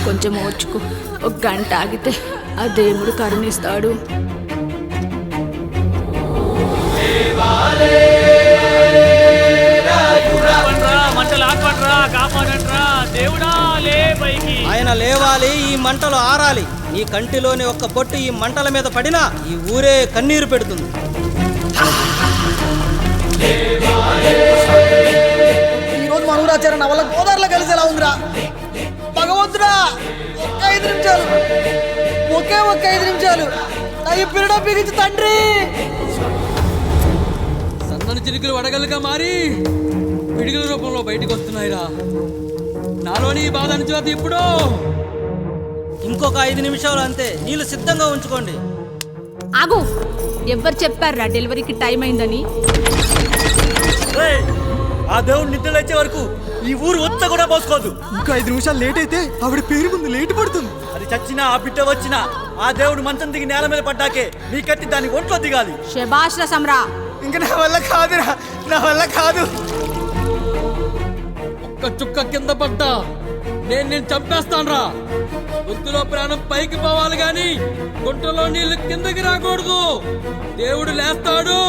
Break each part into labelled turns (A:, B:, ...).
A: కొంచెం ఓర్చుకో. ఒక గంట ఆగితే ఆ దేవుడు కరుణిస్తాడు.
B: ఆయన లేవాలి, ఈ మంటలు ఆరాలి. నీ కంటిలోని ఒక్క బొట్టు ఈ మంటల మీద పడినా ఈ ఊరే కన్నీరు పెడుతుంది.
C: ఈరోజు మనూరాచార్య నా వల్ల గోదావరిలో కలిసేలా ఉందిరా. భగవంతుడా, ఒక్క 5 నిమిషాలు, ఒక్క 5 నిమిషాలు నా ఈ పిల్లడ బిగించి తండ్రి.
D: సందన చిరుకులు వడగలుగా మారి పిడుగుల రూపంలో బయటకు వస్తున్నాయిరా. నాలోని బాధ నుంచి ఇప్పుడు
B: ఇంకొక 5 నిమిషాలు అంతే. నీళ్ళు సిద్ధంగా ఉంచుకోండి.
A: ఆగు, ఎవరు చెప్పారా డెలివరీకి టైం అయిందని?
E: ఆ దేవుడు నిద్ర లేచే వరకు ఈ ఊరు ఒత్త కూడా పోసుకోదు.
C: ఇంకా 5 నిమిషాలు లేట్ అయితే ఆవిడ పేరు ముందు లేట్ పడుతుంది.
E: అది చచ్చినా ఆ బిడ్డ వచ్చినా ఆ దేవుడు మంచం దిగి నేల మీద పడ్డాకే నీ కత్తి దాని ఒంట్లో దిగాలి.
A: శభాష్ రా సమ్రా.
C: ఇంకా నా వల్ల కాదురా, నా వల్ల కాదు.
D: ఒక్క చుక్క కింద పడ్డా నేను చంపేస్తానురా. గుర్తులో ప్రాణం పైకి పోవాలి గాని గుంటలో నీళ్లు కిందకి రాకూడదు. దేవుడు లేస్తాడు,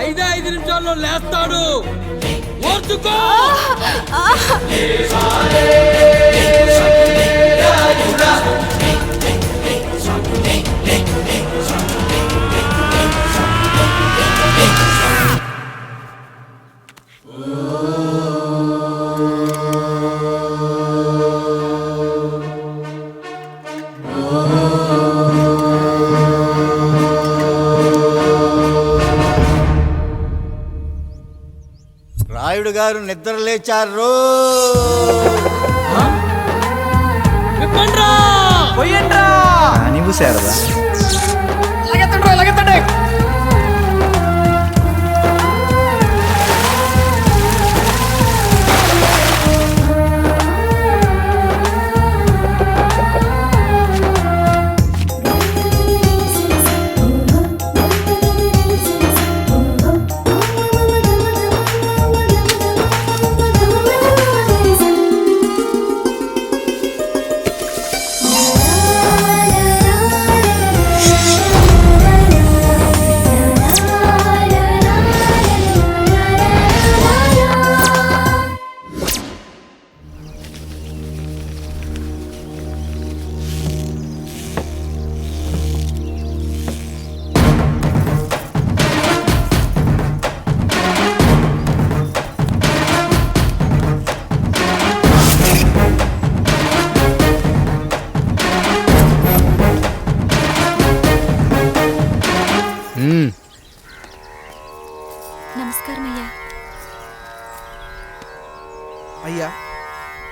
D: 5 నిమిషాల్లో లేస్తాడు. ఓర్చుకో.
E: రాయుడు గారు నిద్ర లేచారు.
C: నువ్వు శారదా లగెత్తండి.
F: నమస్కారం అయ్యా.
C: అయ్యా,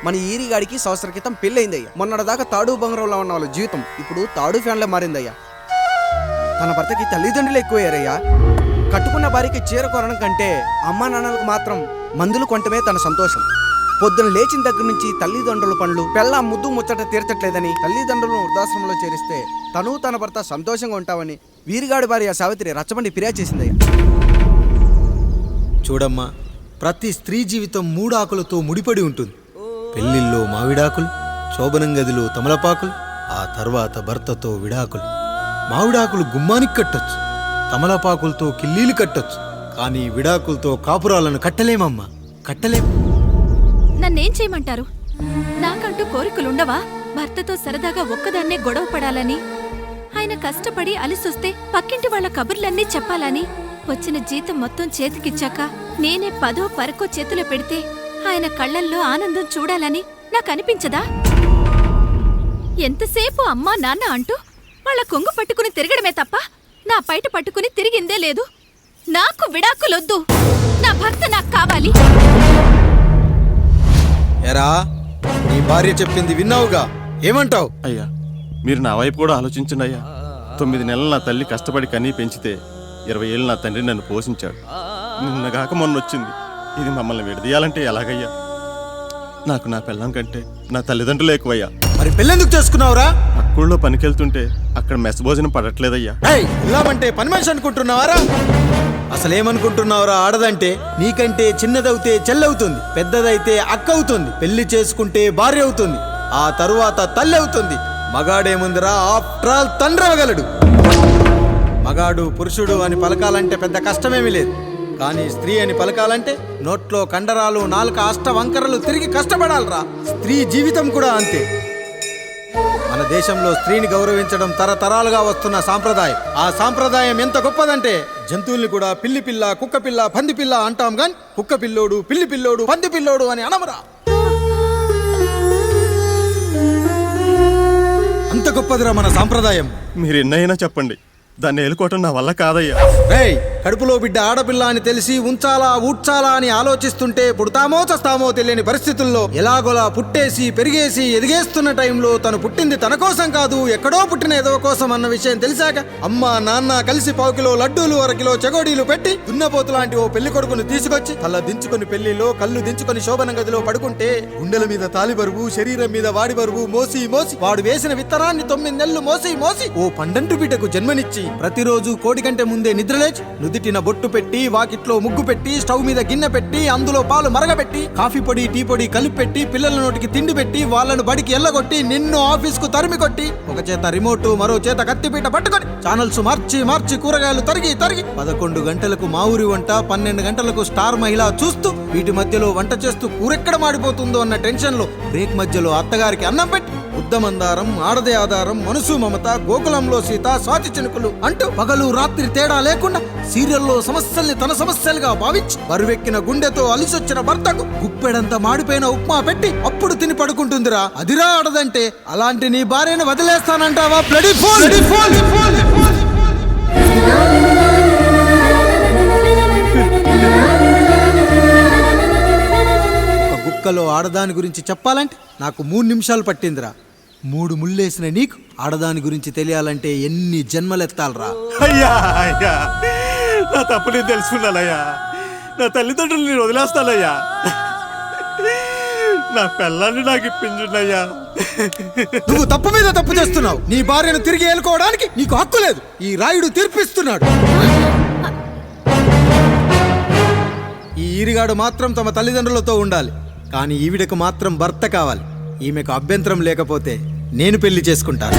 C: మన ఈరిగాడికి సంవత్సర క్రితం పెళ్ళయిందయ్యా. మొన్నటిదాకా తాడు బంగారంలో ఉన్న వాళ్ళ జీవితం ఇప్పుడు తాడు ఫ్యాన్లో మారిందయ్యా. తన భర్తకి తల్లిదండ్రులు ఎక్కువయ్యారయ్యా. కట్టుకున్న భార్యకి చీర కొనడం కంటే అమ్మా నాన్నలకు మాత్రం మందులు కొనటమే తన సంతోషం. పొద్దున లేచిన దగ్గర నుంచి తల్లిదండ్రుల పనులు, పెళ్ళ ముద్దు ముచ్చట తీర్చట్లేదని తల్లిదండ్రులను వృద్ధాశ్రమంలో చేరిస్తే తను తన భర్త సంతోషంగా ఉంటామని వీరిగాడి భార్య సావిత్రి రచ్చబండి ఫిర్యాదు చేసిందయ్యా.
G: చూడమ్మా, ప్రతి స్త్రీ జీవితం 3 ఆకులతో ముడిపడి ఉంటుంది. పెళ్లిల్లో మావిడాకులు, శోభనం గదిలో తమలపాకులు, ఆ తర్వాత భర్తతో విడాకులు. మావిడాకులు గుమ్మానికి కట్టొచ్చు, తమలపాకులతో కిల్లీలు కట్టొచ్చు, కానీ విడాకులతో కాపురాలను కట్టలేమమ్మా, కట్టలేం.
F: నన్నేం చేయమంటారు? నాకంటూ కోరికలుండవా? భర్తతో సరదాగా ఒక్కదాన్నే గొడవ పడాలని, ఆయన కష్టపడి అలిసొస్తే పక్కింటి వాళ్ళ కబుర్లన్నీ చెప్పాలని, వచ్చిన జీతం మొత్తం చేతికిచ్చాక నేనే 10వ పరకో చేతిలో పెడితే ఆయన కళ్ళల్లో ఆనందం చూడాలని నాకనిపించదా? ఎంతసేపు అమ్మా నాన్న అంటూ వాళ్ళ కొంగు పట్టుకుని తిరగడమే తప్ప నా పైట పట్టుకుని తిరిగిందే లేదు. నాకు విడాకులొద్దు, నా భర్త నాకు కావాలి.
G: ఎరా, నీ భార్య చెప్పింది విన్నావుగా, ఏమంటావు?
H: అయ్యా, మీరు నా వైపు కూడా ఆలోచించండి అయ్యా. 9 నెలలు నా తల్లి కష్టపడి కన్నీ పెంచితే 20 ఏళ్ళు నా తండ్రి నన్ను పోషించాడు. నిన్నగాక మొన్న వచ్చింది. ఇది మమ్మల్ని విడదీయాలంటే ఎలాగయ్యా? నాకు నా పెళ్ళం కంటే నా తల్లిదండ్రులు ఎక్కువయ్యా.
G: మరి పెళ్ళెందుకు చేసుకున్నావురా?
H: అక్కుల్లో పనికెళ్తుంటే అక్కడ మెస్ భోజనం పడట్లేదయ్యా.
G: ఇలామంటే పని మనిషి అనుకుంటున్నావారా? అసలేమనుకుంటున్నావురా? ఆడదంటే నీకంటే చిన్నదవుతే చెల్లవుతుంది, పెద్దదైతే అక్క అవుతుంది, పెళ్లి చేసుకుంటే భార్య అవుతుంది. ఆ తరువాత తల్లి అవుతుంది. మగాడేముందిరా, ఆఫ్టర్ ఆల్ తండ్రి అవ్వగలడు. మగాడు పురుషుడు అని పలకాలంటే పెద్ద కష్టమేమీ లేదు. కానీ స్త్రీ అని పలకాలంటే నోట్లో కండరాలు, నాలుక అష్టవంకరలు తిరిగి కష్టపడాలరా. స్త్రీ జీవితం కూడా అంతే. మన దేశంలో స్త్రీని గౌరవించడం తరతరాలుగా వస్తున్న సాంప్రదాయం. ఆ సాంప్రదాయం ఎంత గొప్పదంటే జంతువుల్ని కూడా పిల్లి పిల్ల, కుక్క పిల్ల, పంది పిల్ల అంటాం గాని కుక్క పిల్లోడు, పిల్లి పిల్లోడు, పంది పిల్లోడు అని అనమరా. అంత గొప్పదిరా మన సాంప్రదాయం.
H: మీరు ఎన్నైనా చెప్పండి, దాన్ని ఏలుకోవటం నా వల్ల కాదయ్యా.
G: రేయ్, కడుపులో బిడ్డ ఆడపిల్ల అని తెలిసి ఉంచాలా ఊడ్చాలా అని ఆలోచిస్తుంటే పుడతామో చస్తామో తెలియని పరిస్థితుల్లో ఎలాగోలా పుట్టేసి పెరిగేసి ఎదిగేస్తున్న టైంలో తను పుట్టింది తన కోసం కాదు, ఎక్కడో పుట్టిన ఏదో కోసం అన్న విషయం తెలిసాక అమ్మ నాన్న కలిసి 1 కిలో లడ్డూలు, 1 కిలో చెగోడీలు పెట్టి దున్నపోతు లాంటి ఓ పెళ్లి కొడుకును తీసుకొచ్చి తల దించుకొని పెళ్లిలో కళ్ళు దించుకొని శోభన గదిలో పడుకుంటే గుండెల మీద తాలి బరువు, శరీరం మీద వాడి బరువు మోసి మోసి వాడు వేసిన విత్తనాన్ని 9 నెలలు మోసి మోసి ఓ పండంటు బిడ్డకు జన్మనిచ్చి ప్రతిరోజు కోడి కంటే ముందే నిద్రలేచి నుదిటిన బొట్టు పెట్టి, వాకిట్లో ముగ్గు పెట్టి, స్టవ్ మీద గిన్నె పెట్టి, అందులో పాలు మరగబెట్టి, కాఫీ పొడి టీ పొడి కలిపి పెట్టి, పిల్లల నోటికి తిండి పెట్టి, వాళ్ళను బడికి ఎల్లగొట్టి, నిన్ను ఆఫీస్కు తరిమి కొట్టి, ఒక చేత రిమోట్ మరో చేత కత్తిపీట పట్టుకొని ఛానల్స్ మార్చి మార్చి కూరగాయలు తరిగి తరిగి 11 గంటలకు మా ఊరి వంట, 12 గంటలకు స్టార్ మహిళ చూస్తూ వీటి మధ్యలో వంట చేస్తూ కూరెక్కడ మాడిపోతుందో అన్న టెన్షన్ లో బ్రేక్ మధ్యలో అత్తగారికి అన్నం పెట్టి ఉద్దమందారం, ఆడదే ఆధారం, మనసు మమత, గోకులంలో సీత, స్వాతి చినుకులు అంటూ పగలు రాత్రి తేడా లేకుండా సీరియల్లో సమస్యల్ని తన సమస్యలుగా భావించి బరువెక్కిన గుండెతో అలిసొచ్చిన భర్తకు గుప్పెడంత మాడిపోయిన ఉప్మా పెట్టి అప్పుడు తిని పడుకుంటుందిరా. అదిరా ఆడదంటే. అలాంటి నీ భార్యను వదిలేస్తానంటావా? Bloody fool! ఒక గుక్కలో ఆడదాని గురించి చెప్పాలంటే నాకు 3 నిమిషాలు పట్టిందిరా. 3 ముళ్ళేసిన నీకు ఆడదాని గురించి తెలియాలంటే ఎన్ని జన్మలెత్తాలరా.
H: అయ్యా అయ్యా, నా తప్పు నేను తెలుసుకున్నానయ్యా. నా తల్లిదండ్రులు నేను వదిలేస్తానయ్యా. నా పిల్లల్ని నాకు ఇప్పించున్నాయ్యా.
G: నువ్వు తప్పు మీద తప్పు చేస్తున్నావు. నీ భార్యను తిరిగి ఏలుకోవడానికి నీకు హక్కు లేదు. ఈ రాయుడు తీర్పిస్తున్నాడు. ఈ ఈరిగాడు మాత్రం తమ తల్లిదండ్రులతో ఉండాలి. కానీ ఈవిడకు మాత్రం భర్త కావాలి. ఈమెకు అభ్యంతరం లేకపోతే నేను పెళ్లి చేసుకుంటాను.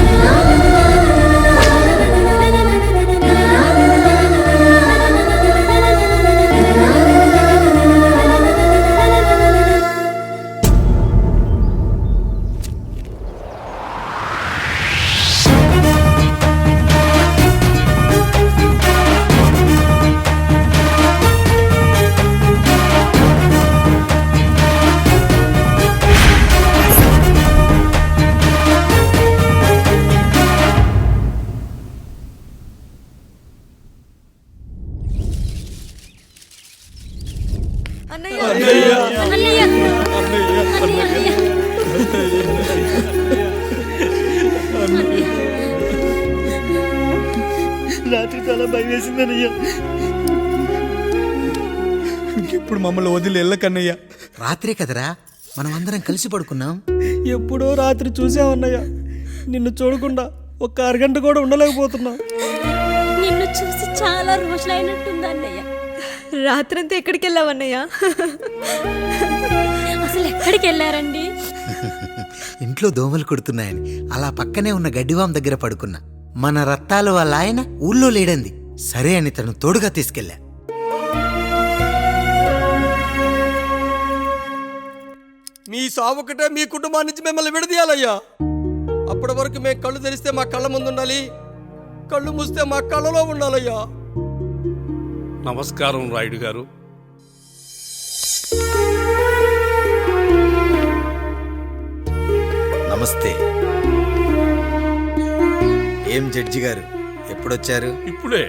E: రాత్రి చాలా భయం వేసిందనయ్యా.
G: ఇప్పుడు మమ్మల్ని వదిలి వెళ్ళకన్నయ్యా. రాత్రే కదరా మనం అందరం కలిసి పడుకున్నాం.
B: ఎప్పుడో రాత్రి చూసామన్నయ్యా. నిన్ను చూడకుండా 1 అరగంట కూడా ఉండలేకపోతున్నా.
A: నిన్ను చూసి చాలా రోజులైనట్టుంది అన్నయ్య.
I: రాత్రంతా ఎక్కడికి వెళ్ళావన్నయ్యా?
A: అసలు ఎక్కడికి వెళ్ళారండి?
J: ఇంట్లో దోమలు కుడుతున్నాయని అలా పక్కనే ఉన్న గడ్డివాం దగ్గర పడుకున్నా. మన రత్తాలు వాళ్ళ ఆయన ఊళ్ళో లేడంది. సరే అని తను తోడుగా తీసుకెళ్ళా.
D: మీ సావుకటే మీ కుటుంబాన్ని నుంచి మిమ్మల్ని విడదీయాలయ్యా. అప్పటి వరకు మేము కళ్ళు తెరిస్తే మా కళ్ళ ముందు ఉండాలి, కళ్ళు మూస్తే మా కళ్ళలో ఉండాలయ్యా.
K: నమస్కారం రాయుడు గారు.
J: నమస్తే. ఏం జడ్జి గారు ఎప్పుడొచ్చారు?
K: ఇప్పుడే.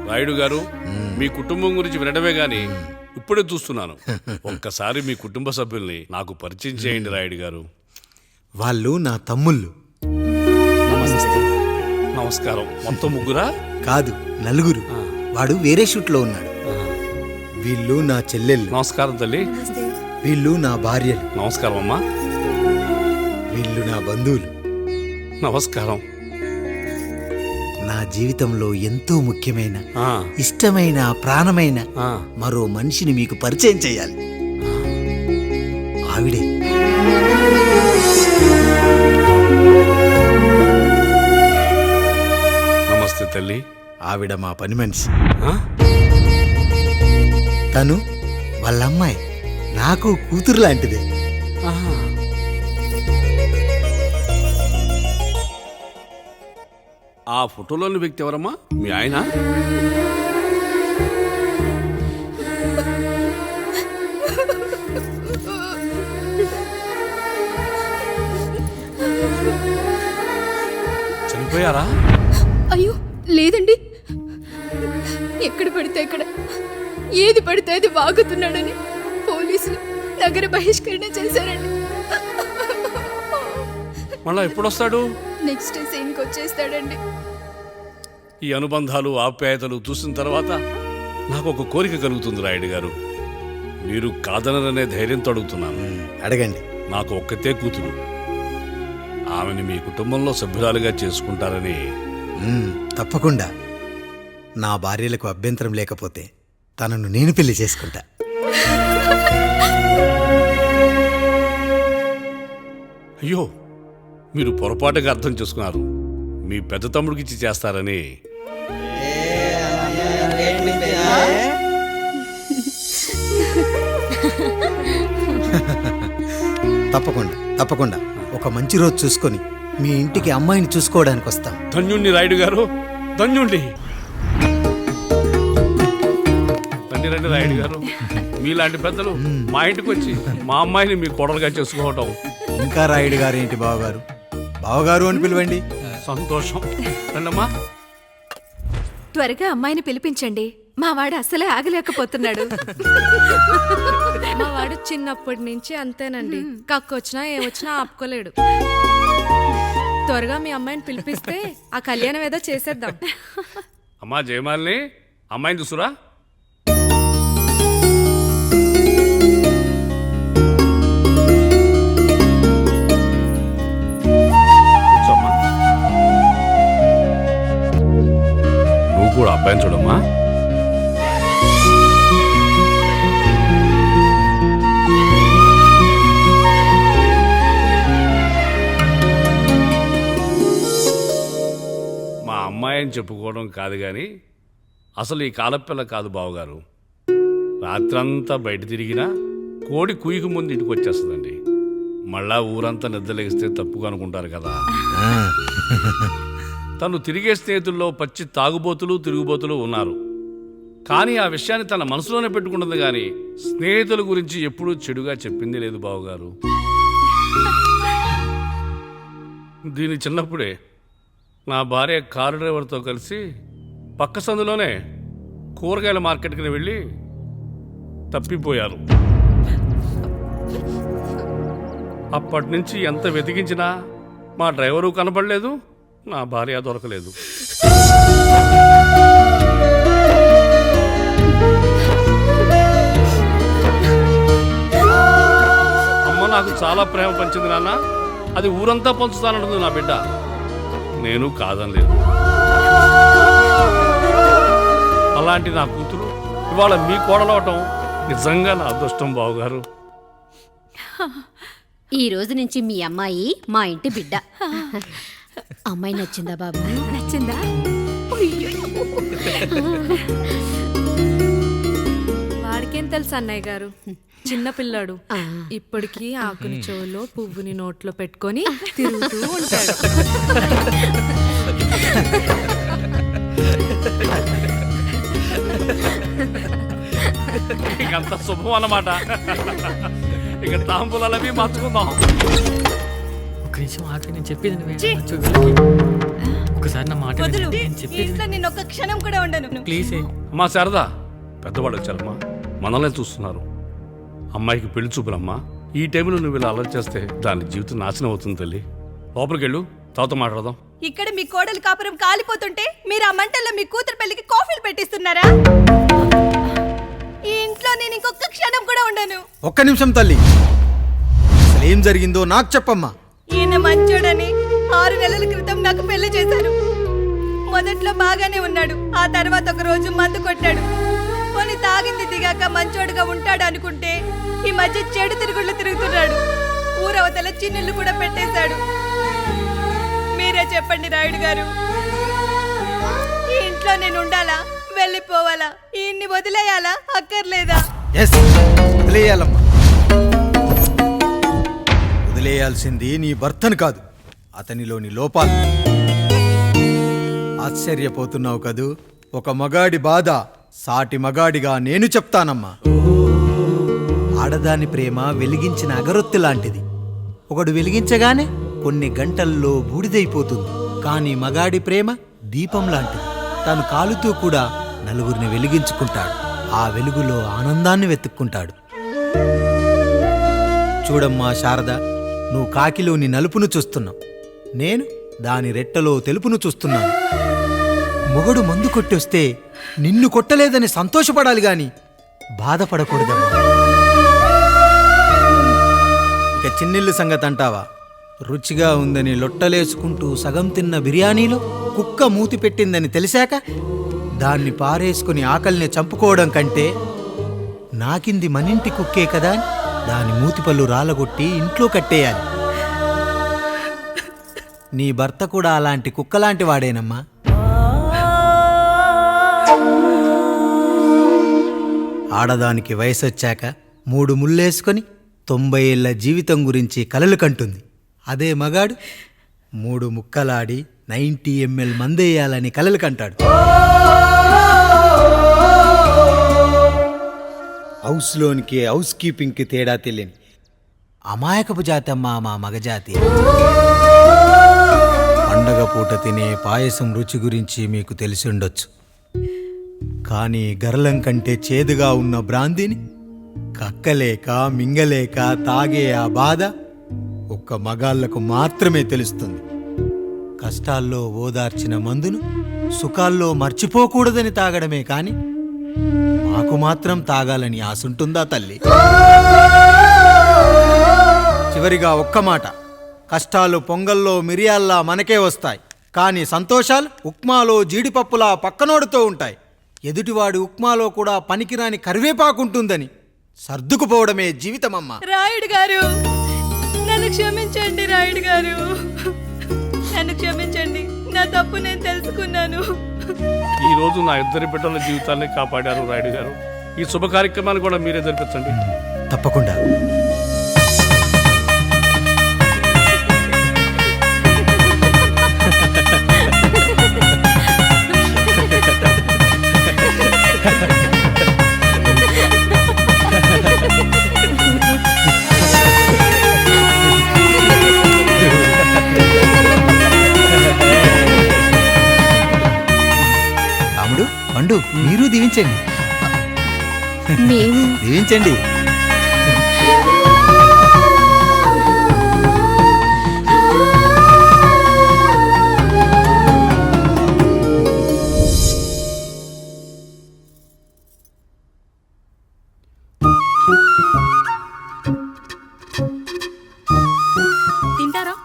K: రాయుడు గారు, మీ కుటుంబం గురించి వినడమే గాని ఇప్పుడే చూస్తున్నాను. ఒక్కసారి మీ కుటుంబ సభ్యుల్ని నాకు పరిచయం చేయండి రాయుడు గారు.
J: వాళ్ళు నా తమ్ముళ్ళు.
K: నమస్కారం. మొత్తం ముగ్గురా?
J: కాదు, 4. వాడు వేరే షూట్లో ఉన్నాడు. వీళ్ళు నా చెల్లెళ్ళు.
K: నమస్కారం తల్లి.
J: వీళ్ళు నా భార్యలు.
K: నమస్కారం అమ్మా.
J: వీళ్ళు నా బంధువులు.
K: నమస్కారం.
J: నా జీవితంలో ఎంతో ముఖ్యమైన, ఇష్టమైన, ప్రాణమైన మరో మనిషిని మీకు పరిచయం చేయాలి. ఆవిడే
K: తల్లి?
G: ఆవిడ మా పని మనిషి.
K: ఆ?
G: తను వాళ్ళ అమ్మాయి, నాకు కూతురు లాంటిదే.
K: ఆహా. ఆ ఫోటోలోని వ్యక్తి ఎవరమ్మా? మీ ఆయన? చనిపోయారా?
A: అయ్యో లేదండి, ఎక్కడ పడితే అక్కడ ఏది పడితే అది వాగుతున్నాడని పోలీసులు నగర బహిష్కరణ చేశారండి.
K: మళ్ళా ఎప్పుడొస్తాడు?
A: నెక్స్ట్ సీన్కి వచ్చేస్తాడండి.
K: ఈ అనుబంధాలు ఆప్యాయతలు చూసిన తర్వాత నాకు ఒక కోరిక కలుగుతుంది రాయుడు గారు. మీరు కాదనరనే ధైర్యంతో అడుగుతున్నాను.
G: అడగండి.
K: నాకు ఒక్కతే కూతురు. ఆమెను మీ కుటుంబంలో సభ్యురాలుగా చేసుకుంటారని.
G: తప్పకుండా. నా భార్యలకు అభ్యంతరం లేకపోతే తనను నేను పెళ్లి చేసుకుంటా.
K: అయ్యో, మీరు పొరపాటుగా అర్థం చేసుకున్నారు. మీ పెద్ద తమ్ముడికి ఇచ్చి చేస్తారని.
G: తప్పకుండా తప్పకుండా ఒక మంచి రోజు చూసుకొని మీ ఇంటికి అమ్మాయిని చూసుకోవడానికి వస్తాం.
K: ధన్యుణ్ణి రాయుడు గారు, ధన్యుణ్ణి. రండి రండి రాయుడు గారు, మీలాంటి పెద్దలు మా ఇంటికి వచ్చి మా అమ్మాయిని మీ కోడలుగా చేసుకోవటం.
G: ఇంకా రాయుడు గారు ఏంటి బావగారు? బావగారు అని పిలవండి.
K: సంతోషం. రండమ్మా.
F: త్వరగా అమ్మాయిని పిలిపించండి. మా వాడు అసలే ఆగలేకపోతున్నాడు.
I: మా వాడు చిన్నప్పటి నుంచి అంతేనండి, కక్కొచ్చినా ఏమొచ్చినా ఆపుకోలేడు. త్వరగా మీ అమ్మాయిని పిలిపిస్తే ఆ కళ్యాణం ఏదో చేసేద్దాం.
K: అమ్మా జయమాలిని, అమ్మాయిని చూసురా. కూర్చోమ్మా. నువ్వు కూడా అబ్బాయిని చూడమ్మా. మా అమ్మాయి అని చెప్పుకోవడం కాదు కానీ అసలు ఈ కాలపిల్ల కాదు బావగారు. రాత్రంతా బయట తిరిగినా కోడి కుయ్యకు ముందు ఇంటికి వచ్చేస్తుందండి. మళ్ళా ఊరంతా నిద్రలేగిస్తే తప్పుగా అనుకుంటారు కదా. తను తిరిగే స్నేహితుల్లో పచ్చి తాగుబోతులు తిరుగుబోతులు ఉన్నారు. కానీ ఆ విషయాన్ని తన మనసులోనే పెట్టుకుంటుంది కానీ స్నేహితుల గురించి ఎప్పుడూ చెడుగా చెప్పింది లేదు బావగారు. దీని చిన్నప్పుడే నా భార్య కారు డ్రైవర్తో కలిసి పక్క సందులోనే కూరగాయల మార్కెట్కి వెళ్ళి తప్పిపోయారు. అప్పటి నుంచి ఎంత వెతికించినా మా డ్రైవరు కనపడలేదు, నా భార్య దొరకలేదు. అమ్మ నాకు చాలా ప్రేమ పంచింది నాన్న, అది ఊరంతా పంచుతానంటుంది నా బిడ్డ. నేను కాదనలేదు. అలాంటి నా కూతురు ఇవాళ మీ కోడలవటం నిజంగా నా అదృష్టం బావగారు.
L: ఈ రోజు నుంచి మీ అమ్మాయి మా ఇంటి బిడ్డ. అమ్మాయి నచ్చిందా బాబు?
F: నచ్చిందా?
I: వాడికేం తెలుసు అన్నయ్య గారు, చిన్న పిల్లాడు. ఇప్పటికీ ఆకుని చెవులో పువ్వుని నోట్లో పెట్టుకొని తిరుగుతూ ఉంటాడు.
K: ఇంకంత శుభం అన్నమాట. ఇక తాంబూలాలవి మార్చుకుందాం.
M: ఒక నిమిషం ఆఖరి నేను చెప్పేది ఒకసారి నా మాట
I: నేను ఒక్క క్షణం కూడా ఉండను.
M: ప్లీజ్.
K: అమ్మా శారదా, పెద్దవాళ్ళు వచ్చారమ్మా, మనల్నే చూస్తున్నారు. అమ్మాయికి పెళ్లి చూపులమ్మా. ఈ టైంలో నువ్వు ఇలా అలర్ట్ చేస్తే దాని జీవితం నాశనం అవుతుంది తల్లి. లోపలికి వెళ్ళు, తర్వాత మాట్లాడదాం.
I: ఇక్కడ మీ కోడలు కాపురం కాలిపోతుంటే మీరు ఆ మంటల్లో మీ కూతురు పెళ్లికి కాఫీలు పెట్టిస్తున్నారా? ఈ ఇంట్లో నేను ఇంకొక క్షణం కూడా ఉండను.
G: ఒక్క నిమిషం తల్లి, అసలు ఏం జరిగిందో నాకు చెప్పమ్మా.
I: ఈయన మంచోడని 6 నెలల క్రితం నాకు పెళ్లి చేశారు. మొదట్లో బాగానే ఉన్నాడు, ఆ తర్వాత ఒక రోజు మందు కొట్టాడు. పోనీ తాగింది దిగాక మంచోడుగా ఉంటాడు అనుకుంటే ఈ మధ్య చెడు తిరుగుళ్ళు తిరుగుతున్నాడు. ఊరవతల చిన్నుళ్ళు కూడా పెట్టేశాడు. మీరే చెప్పండి రాయుడు గారు, ఇంట్లో నేను ఉండాలా, వెళ్ళిపోవాలా, ఈయన్ని వదిలేయాలా, అక్కర్లేదా?
G: ఎస్, వదిలేయాలమ్మా. వదిలేయాల్సింది నీ భర్తను కాదు, అతనిలోని లోపాలు. ఆశ్చర్యపోతున్నావు కదూ? ఒక మగాడి బాధ సాటి మగాడిగా నేను చెప్తానమ్మా.
J: ఆడదాని ప్రేమ వెలిగించిన అగరొత్తి లాంటిది. ఒకడు వెలిగించగానే కొన్ని గంటల్లో బూడిదైపోతుంది. కానీ మగాడి ప్రేమ దీపం లాంటిది. తాను కాలుతూ కూడా నలుగురిని వెలిగించుకుంటాడు. ఆ వెలుగులో ఆనందాన్ని వెతుక్కుంటాడు. చూడమ్మా శారద, నువ్వు కాకిలోని నలుపును చూస్తున్నావు, నేను దాని రెట్టలో తెలుపును చూస్తున్నాను. మొగడు మందు కొట్టొస్తే నిన్ను కొట్టలేదని సంతోషపడాలి గాని బాధపడకూడదమ్మా. ఇక చిన్నిల్లు సంగతి అంటావా? రుచిగా ఉందని లొట్టలేసుకుంటూ సగం తిన్న బిర్యానీలో కుక్క మూతి పెట్టిందని తెలిసాక దాన్ని పారేసుకుని ఆకలిని చంపుకోవడం కంటే నాకింది మనింటి కుక్కే కదా అని దాని మూతిపళ్ళు రాలగొట్టి ఇంట్లో కట్టేయాలి. నీ భర్త కూడా అలాంటి కుక్కలాంటి వాడేనమ్మా. ఆడదానికి వయసొచ్చాక 3 ముళ్ళేసుకొని 90 ఏళ్ల జీవితం గురించి కలలు కంటుంది. అదే మగాడు 3 ముక్కలాడి 90 ml మందేయాలని కలలు కంటాడు. హౌస్లోనికి హౌస్ కీపింగ్కి తేడా తెలియని అమాయకపు జాతమ్మా మా మగజాతి. పండగ పూట తినే పాయసం రుచి గురించి మీకు తెలిసి ఉండొచ్చు. కానీ గరళం కంటే చేదుగా ఉన్న బ్రాందీని కక్కలేక మింగలేక తాగే ఆ బాధ ఒక్క మగాళ్లకు మాత్రమే తెలుస్తుంది. కష్టాల్లో ఓదార్చిన మందును సుఖాల్లో మర్చిపోకూడదని తాగడమే కాని మాకు మాత్రం తాగాలని ఆశుంటుందా తల్లి? చివరిగా ఒక్క మాట, కష్టాలు పొంగల్లో మిరియాల్లా మనకే వస్తాయి, కానీ సంతోషాలు ఉప్మాలో జీడిపప్పులా పక్కనోడుతూ ఉంటాయి. ఎదుటివాడి ఉప్మాలో కూడా పనికిరాని కరివేపాకుంటుందని సర్దుకుపోవడమే జీవితమమ్మా.
I: రాయుడు గారు, నన్ను క్షమించండి. రాయుడు గారు, నన్ను క్షమించండి. నా తప్పు నేను తెలుసుకున్నాను.
K: ఈ రోజు నా 2 బిడ్డల జీవితాన్ని కాపాడారు రాయుడు గారు. ఈ శుభ కార్యక్రమాన్ని కూడా మీరే జరిపించండి.
J: తప్పకుండా. రాముడు, పండు, మీరు దీవించండి. దీవించండి.
I: తింటారా?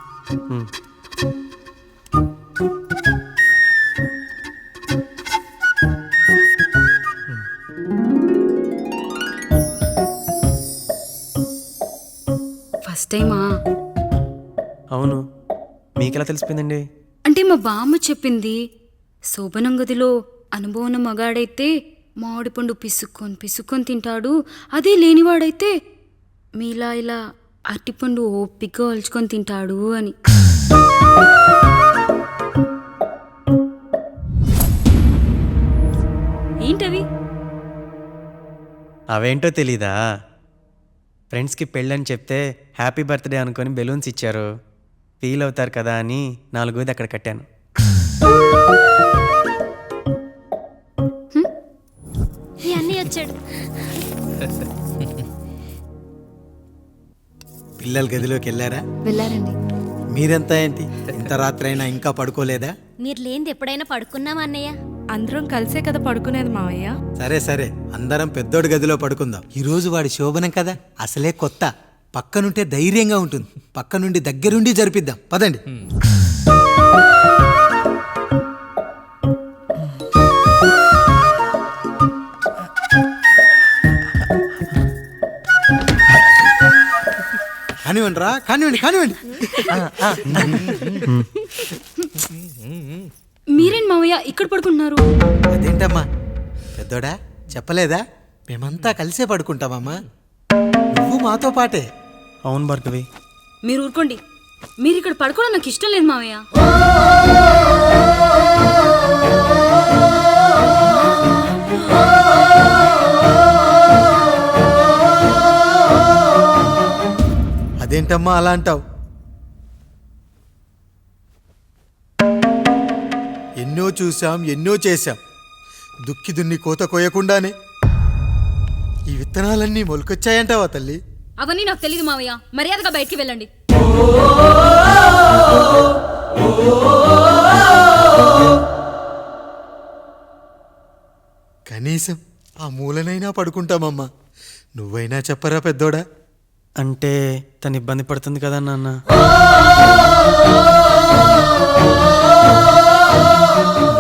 A: ఫస్ట్ టైమా?
N: అవును, మీకెలా తెలిసిపోయిందండి?
A: అంటే మా బామ్మ చెప్పింది. శోభనం గదిలో అనుభవం మగాడైతే మామిడి పండు పిసుక్కొని తింటాడు, అదే లేనివాడైతే మీలా ఇలా అరటిపండు ఓపిగ్గా ఒలుచుకొని తింటాడు అని. ఏంటవి?
N: అవేంటో తెలీదా? ఫ్రెండ్స్కి పెళ్ళని చెప్తే హ్యాపీ బర్త్డే అనుకొని బెలూన్స్ ఇచ్చారు. ఫీల్ అవుతారు కదా అని 4 అక్కడ కట్టాను.
L: మీ అన్నీ వచ్చాడు.
J: పిల్లల గదిలోకి వెళ్ళారా?
A: వెళ్ళారండి.
J: మీరెంత ఏంటి ఇంత రాత్రైనా ఇంకా పడుకోలేదా?
L: మీరు లేనిది ఎప్పుడైనా పడుకున్నామా అన్నయ్య?
I: అందరం కలిసే కదా పడుకునేది మావయ్య.
J: సరే సరే, అందరం పెద్దోడి గదిలో పడుకుందాం. ఈరోజు వాడి శోభనం కదా, అసలే కొత్త. పక్కనుంటే ధైర్యంగా ఉంటుంది. పక్క నుండి దగ్గరుండి జరిపిద్దాం, పదండి. కానివ్వండి రా, కానివ్వండి.
A: మీరేం మావయ్య ఇక్కడ పడుకుంటున్నారు?
J: అదేంటమ్మా పెద్దోడా చెప్పలేదా? మేమంతా కలిసే పడుకుంటామమ్మా. నువ్వు మాతో పాటే.
N: అవును భార్గవి.
A: మీరు ఊరుకోండి. మీరు ఇక్కడ పడుకోవడం నాకు ఇష్టం లేదు మావయ్య.
J: అదేంటమ్మా అలా అంటావు? ఎన్నో చూశాం, ఎన్నో చేశాం. దుక్కి దున్ని కోత కోయకుండానే ఈ విత్తనాలన్నీ మొలకొచ్చాయంటావా తల్లి?
A: అవన్నీ నాకు తెలియదు మావయ్య. మర్యాదగా బయటికి వెళ్ళండి.
J: కనీసం ఆ మూలనైనా పడుకుంటామమ్మా. నువ్వైనా చెప్పరా పెద్దోడా?
N: అంటే తను ఇబ్బంది పడుతుంది కదా నాన్న.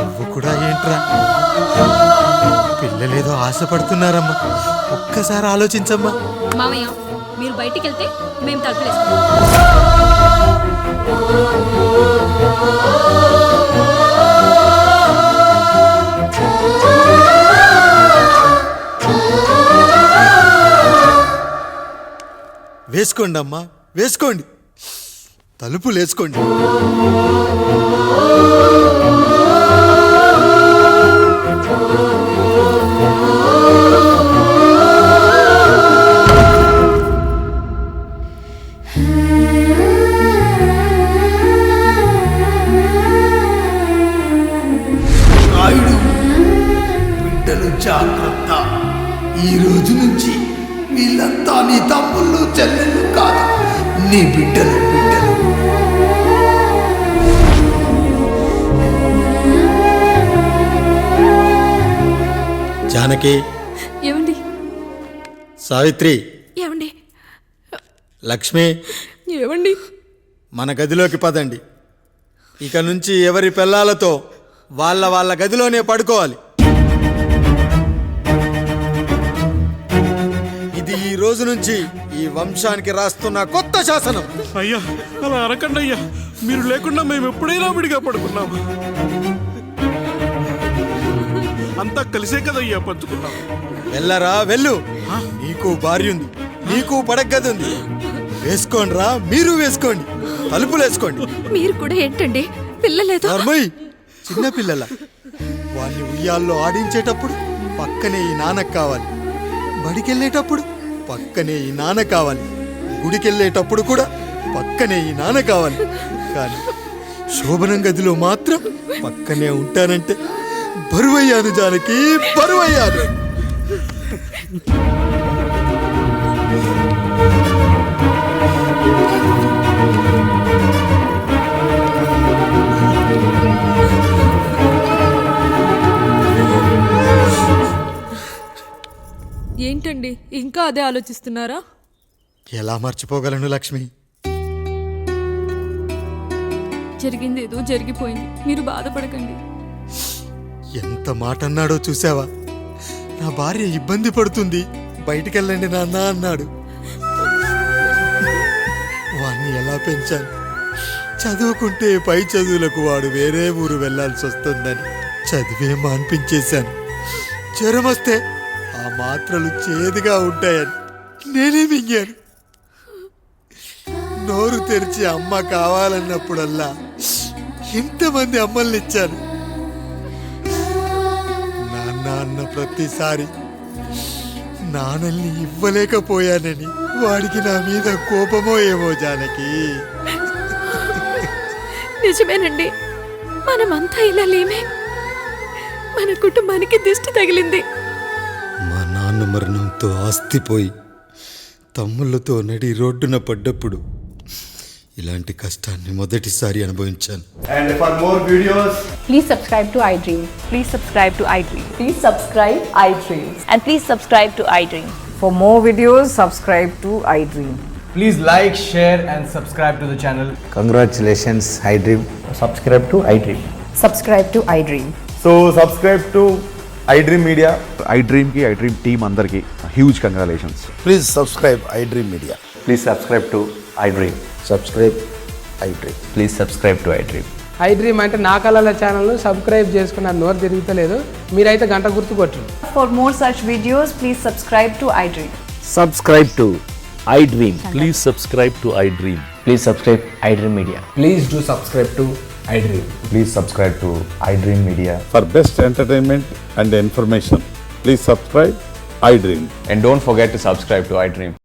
J: నువ్వు కూడా ఏంట్రా? పిల్లలేదో ఆశపడుతున్నారమ్మా. ఒక్కసారి ఆలోచించమ్మా.
A: మావయ్య మీరు బయటికి వెళ్తే మేము తలుపులేసుకుంటాం.
J: వేసుకోండి అమ్మా, వేసుకోండి. తలుపులు వేసుకోండి.
G: నాయుడు బిడ్డలు జాగ్రత్త. ఈ రోజు నుంచి వీళ్ళంతా నీ తమ్ముళ్ళు చెల్లెళ్ళు కాదు, నీ బిడ్డలు.
J: జానకి,
F: ఏమండి?
J: సావిత్రి,
F: ఏమండి?
J: లక్ష్మి,
F: ఏమండి?
J: మన గదిలోకి పదండి. ఇక నుంచి ఎవరి పిల్లలతో వాళ్ళ గదిలోనే పడుకోవాలి. ఇది ఈ రోజు నుంచి ఈ వంశానికి రాస్తున్న కొత్త శాసనం.
H: అయ్యా అలా అరకండి అయ్యా. మీరు లేకుండా మేము ఎప్పుడైనా విడిగా పడుకున్నాము. అంతా కలిసే కదయ్యా పంచుకున్నాం.
J: వెళ్ళరా వెళ్ళు. నీకు భార్య ఉంది, నీకు పడగది ఉంది. వేసుకోండిరా, మీరు వేసుకోండి. తలుపులు వేసుకోండి.
F: మీరు కూడా ఏంటండి పిల్లలేదు?
J: చిన్న పిల్లల వాడిని ఉయ్యాల్లో ఆడించేటప్పుడు పక్కనే ఈ నాన్నకు కావాలి. బడికెళ్ళేటప్పుడు పక్కనే ఈ నాన్న కావాలి. గుడికెళ్ళేటప్పుడు కూడా పక్కనే ఈ నాన్న కావాలి. కానీ శోభనం గదిలో మాత్రం పక్కనే ఉంటానంటే బరువయ్యాను జానకి, బరువయ్యాను.
I: ఏంటండి ఇంకా అదే ఆలోచిస్తున్నారా?
J: ఎలా మర్చిపోగలను లక్ష్మి?
I: జరిగింది ఏదో జరిగిపోయింది. మీరు బాధపడకండి.
J: ఎంత మాట అన్నాడో చూసావా? నా భార్య ఇబ్బంది పడుతుంది, బయటికెళ్ళండి నాన్న అన్నాడు. వాణ్ణి ఎలా పెంచాను? చదువుకుంటే పై చదువులకు వాడు వేరే ఊరు వెళ్లాల్సి వస్తుందని చదివే మాన్పించేశాను. జ్వరం వస్తే ఆ మాత్రలు చేదుగా ఉంటాయని నేనే మింగాను. నోరు తెరిచి అమ్మ కావాలన్నప్పుడల్లా ఎంతమంది అమ్మల్ని ఇచ్చాను. నాన్న అన్న ప్రతిసారి నాన్నల్ని ఇవ్వలేకపోయానని వాడికి నా మీద కోపమో ఏమో జానకి.
F: నిజమేనండి, మనమంతా ఇలా లేమే. మన కుటుంబానికి దిష్టి తగిలింది.
J: మా నాన్న మరణంతో ఆస్తిపోయి తమ్ముళ్ళతో నడి రోడ్డున పడ్డప్పుడు ఇలాంటి కష్టాన్ని మొదటిసారి అనుభవించాను.
O: And for more videos,
P: please subscribe to iDream.
O: please subscribe to iDream.
P: Please subscribe iDream.
O: And please subscribe to iDream.
P: For more videos, subscribe to iDream.
O: Please like, share and subscribe to the channel.
G: Congratulations, iDream.
O: Subscribe to iDream.
P: Subscribe to iDream.
O: So subscribe to iDream Media.
Q: iDream ki iDream team andarki huge congratulations.
G: Please subscribe iDream Media.
Q: Please subscribe to iDream.
G: Subscribe iDream.
Q: Please subscribe to iDream.
R: I dream అంటే నా కళల ఛానల్ను subscribe చేసుకున్న నోరు తిరుగుతలేదు. మీరైతే గంట గుర్తు కొట్టండి.
P: For more such videos, please subscribe to iDream.
S: Subscribe to iDream. Please subscribe to iDream. Please subscribe iDream Media.
R: Please do subscribe to iDream.
Q: Please subscribe to iDream Media.
H: For best entertainment and information, please subscribe iDream.
O: And don't forget to subscribe to iDream.